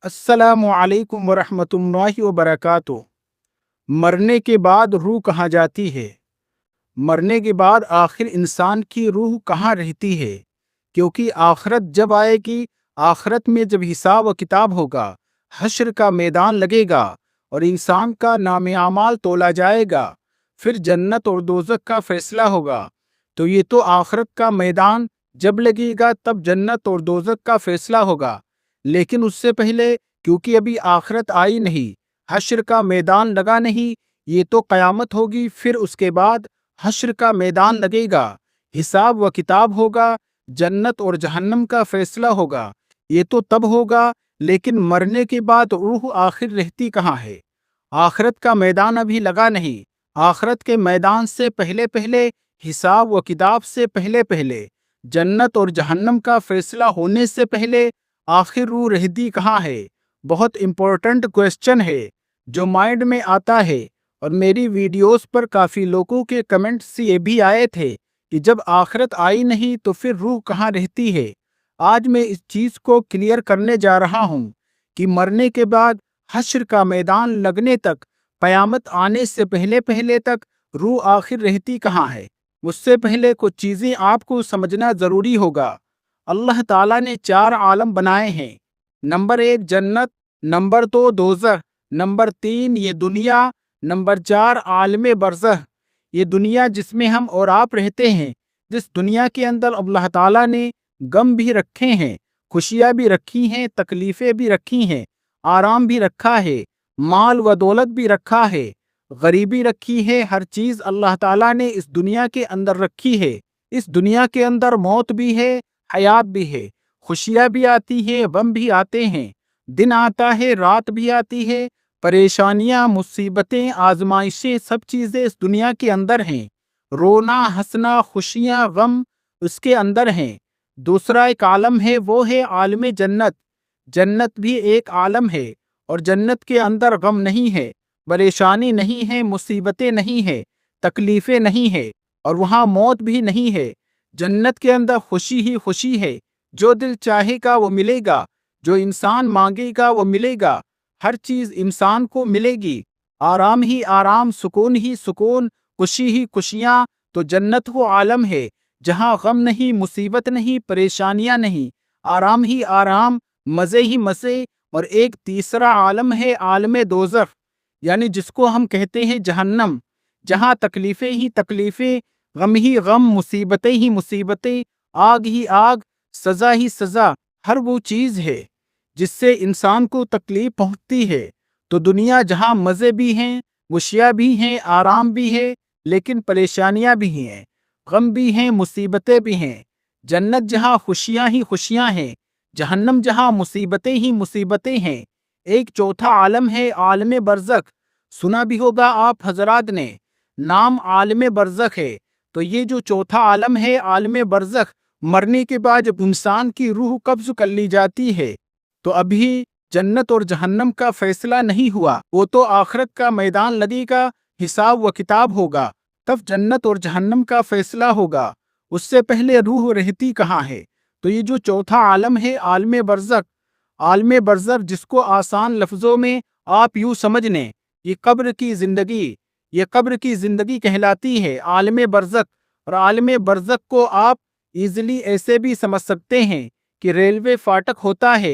अस्सलामु अलैकुम वरहमतुल्लाहि वबरकातुहू। मरने के बाद रूह कहाँ जाती है? मरने के बाद आखिर इंसान की रूह कहाँ रहती है? क्योंकि आखिरत जब आएगी, आखिरत में जब हिसाब व किताब होगा, हश्र का मैदान लगेगा और इंसान का नाम आमाल तोला जाएगा, फिर जन्नत और दोज़ख का फैसला होगा। तो ये तो आखिरत का मैदान जब लगेगा तब जन्नत और दोज़ख का फैसला होगा। लेकिन उससे पहले, क्योंकि अभी आखिरत आई नहीं, हश्र का मैदान लगा नहीं, ये तो क़यामत होगी, फिर उसके बाद हश्र का मैदान लगेगा, हिसाब व किताब होगा, जन्नत और जहन्नम का फैसला होगा। ये तो तब होगा, लेकिन मरने के बाद रूह आखिर रहती कहाँ है? आखिरत का मैदान अभी लगा नहीं। आखिरत के मैदान से पहले पहले, हिसाब व किताब से पहले पहले, जन्नत और जहन्नम का फैसला होने से पहले आखिर रूह रहती कहाँ है? बहुत इंपॉर्टेंट क्वेश्चन है जो माइंड में आता है। और मेरी वीडियोस पर काफ़ी लोगों के कमेंट्स ये भी आए थे कि जब आखिरत आई नहीं तो फिर रूह कहाँ रहती है। आज मैं इस चीज़ को क्लियर करने जा रहा हूँ कि मरने के बाद हश्र का मैदान लगने तक, क़यामत आने से पहले पहले तक रूह आखिर रहती कहाँ है। उससे पहले कुछ चीज़ें आपको समझना ज़रूरी होगा। अल्लाह ताला ने 4 आलम बनाए हैं। नंबर 1 जन्नत, नंबर 2 दोज़ख, नंबर 3 ये दुनिया, नंबर 4 आलम बरज़ख, ये दुनिया जिसमें हम और आप रहते हैं। जिस दुनिया के अंदर अल्लाह ताला ने गम भी रखे हैं, खुशियाँ भी रखी हैं, तकलीफ़ें भी रखी हैं, आराम भी रखा है, माल व दौलत भी रखा है, गरीबी रखी है। हर चीज़ अल्लाह ताला ने इस दुनिया के अंदर रखी है। इस दुनिया के अंदर मौत भी है, हयात भी है, खुशियाँ भी आती है, गम भी आते हैं, दिन आता है, रात भी आती है, परेशानियाँ, मुसीबतें, आजमाइशें, सब चीज़ें इस दुनिया के अंदर हैं। रोना, हंसना, खुशियाँ, गम उसके अंदर हैं। दूसरा एक आलम है, वो है आलम जन्नत। जन्नत भी एक आलम है और जन्नत के अंदर गम नहीं है, परेशानी नहीं है, मुसीबतें नहीं है, तकलीफ़ें नहीं है और वहाँ मौत भी नहीं है। जन्नत के अंदर खुशी ही खुशी है। जो दिल चाहेगा वो मिलेगा, जो इंसान मांगेगा वो मिलेगा, हर चीज़ इंसान को मिलेगी। आराम ही आराम, सुकून ही सुकून, खुशी ही खुशियाँ। तो जन्नत वो आलम है जहाँ गम नहीं, मुसीबत नहीं, परेशानियाँ नहीं, आराम ही आराम, मज़े ही मज़े। और एक तीसरा आलम है आलम दोज़ख, यानी जिसको हम कहते हैं जहन्नम, जहाँ तकलीफ़ें ही तकलीफ़ें, गम ही गम, मुसीबतें ही मुसीबतें, आग ही आग, सज़ा ही सज़ा, हर वो चीज़ है जिससे इंसान को तकलीफ पहुंचती है। तो दुनिया जहाँ मज़े भी हैं, खुशियाँ भी हैं, आराम भी है, लेकिन परेशानियाँ भी हैं, गम भी हैं, मुसीबतें भी हैं। जन्नत जहाँ खुशियाँ ही खुशियाँ हैं, जहन्नम जहाँ मुसीबतें ही मुसीबतें हैं। एक चौथा आलम है आलम बरज़ख। सुना भी होगा आप हजरात ने, नाम आलम बरज़ख है। तो ये जो चौथा आलम है आलम बरज़ख, मरने के बाद जब इंसान की रूह कब्ज़ कर ली जाती है, तो अभी जन्नत और जहन्नम का फैसला नहीं हुआ। वो तो आखिरत का मैदान लगेगा, हिसाब व किताब होगा, तब जन्नत और जहन्नम का फैसला होगा। उससे पहले रूह रहती कहाँ है? तो ये जो चौथा आलम है आलम बरज़ख, आलम बरज़ख जिसको आसान लफ्ज़ों में आप यूँ समझ लें, ये कब्र की ज़िंदगी, ये कब्र की ज़िंदगी कहलाती है आलम बरज़ख। और आलम बरज़ख को आप इजीली ऐसे भी समझ सकते हैं कि रेलवे फाटक होता है।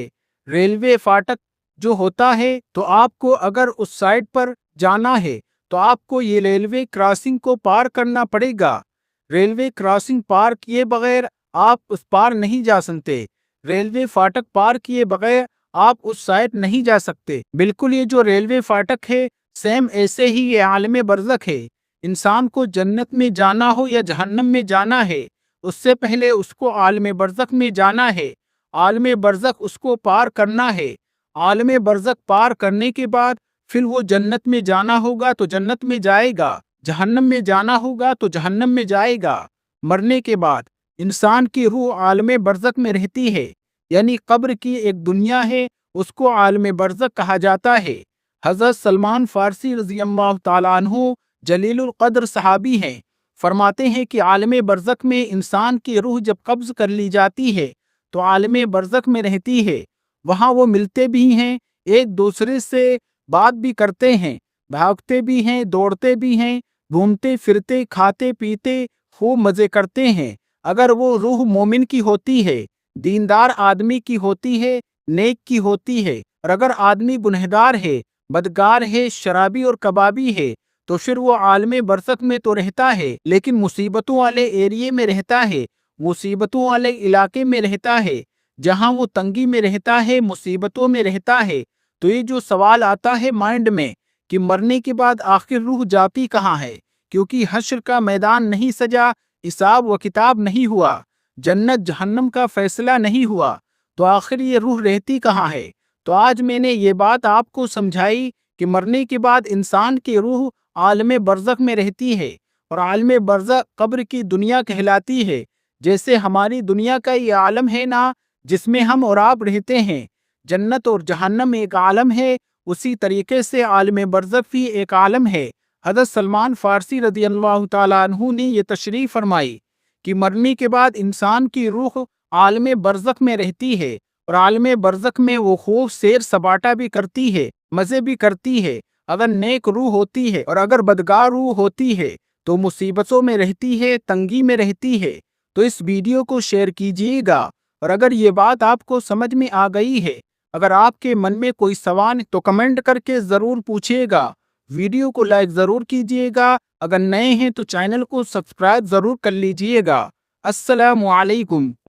रेलवे फाटक जो होता है, तो आपको अगर उस साइड पर जाना है तो आपको ये रेलवे क्रॉसिंग को पार करना पड़ेगा। रेलवे क्रॉसिंग पार किए बगैर आप उस पार नहीं जा सकते। रेलवे फाटक पार किए बगैर आप उस साइड नहीं जा सकते। बिल्कुल ये जो रेलवे फाटक है, सेम ऐसे ही ये आलम बरज़ख है। इंसान को जन्नत में जाना हो या जहन्नम में जाना है, उससे पहले उसको आलम बरज़ख में जाना है। आलम बरज़ख उसको पार करना है। आलम बरज़ख पार करने के बाद फिर वो जन्नत में जाना होगा तो जन्नत में जाएगा, जहन्नम में जाना होगा तो जहन्नम में जाएगा। मरने के बाद इंसान की रूह आलम बरज़ख में रहती है, यानी कब्र की एक दुनिया है, उसको आलम बरज़ख कहा जाता है। हज़रत सलमान फ़ारसी रज़ियल्लाहु ताला अन्हु जलीलुल क़द्र सहाबी हैं, फरमाते हैं कि आलम बरज़ख में इंसान की रूह जब कब्ज़ कर ली जाती है तो आलम बरज़ख में रहती है। वहाँ वो मिलते भी हैं, एक दूसरे से बात भी करते हैं, भागते भी हैं, दौड़ते भी हैं, घूमते फिरते, खाते पीते, खूब मजे करते हैं। अगर वो रूह मोमिन की होती है, दीनदार आदमी की होती है, नेक की होती है, और अगर आदमी गुनहगार है, बदकार है, शराबी और कबाबी है, तो फिर वो आलमे बरसक में तो रहता है, लेकिन मुसीबतों वाले एरिए में रहता है, मुसीबतों वाले इलाके में रहता है, जहां वो तंगी में रहता है, मुसीबतों में रहता है। तो ये जो सवाल आता है माइंड में कि मरने के बाद आखिर रूह जाती कहाँ है, क्योंकि हश्र का मैदान नहीं सजा, हिसाब व किताब नहीं हुआ, जन्नत जहन्नम का फैसला नहीं हुआ, तो आखिर ये रूह रहती कहाँ है। तो आज मैंने ये बात आपको समझाई कि मरने के बाद इंसान की रूह आलम बरज़ख में रहती है, और आलम बरज़ख कब्र की दुनिया कहलाती है। जैसे हमारी दुनिया का ये आलम है ना, जिसमें हम और आप रहते हैं, जन्नत और जहन्नम एक आलम है, उसी तरीके से आलम बरज़ख भी एक आलम है। हज़रत सलमान फारसी रज़ी अल्लाह ताला अन्हु ने ये तशरीफ़ फरमाई कि मरने के बाद इंसान की रूह आलम बरज़ख में रहती है, और आलम बरज़ख में वो खूब सैर सपाटा भी करती है, मज़े भी करती है। अगर नेक रूह होती है और अगर बदकार रूह होती है तो मुसीबतों में रहती है, तंगी में रहती है। तो इस वीडियो को शेयर कीजिएगा, और अगर ये बात आपको समझ में आ गई है, अगर आपके मन में कोई सवाल तो कमेंट करके ज़रूर पूछिएगा। वीडियो को लाइक ज़रूर कीजिएगा, अगर नए हैं तो चैनल को सब्सक्राइब ज़रूर कर लीजिएगा। अस्सलामु अलैकुम।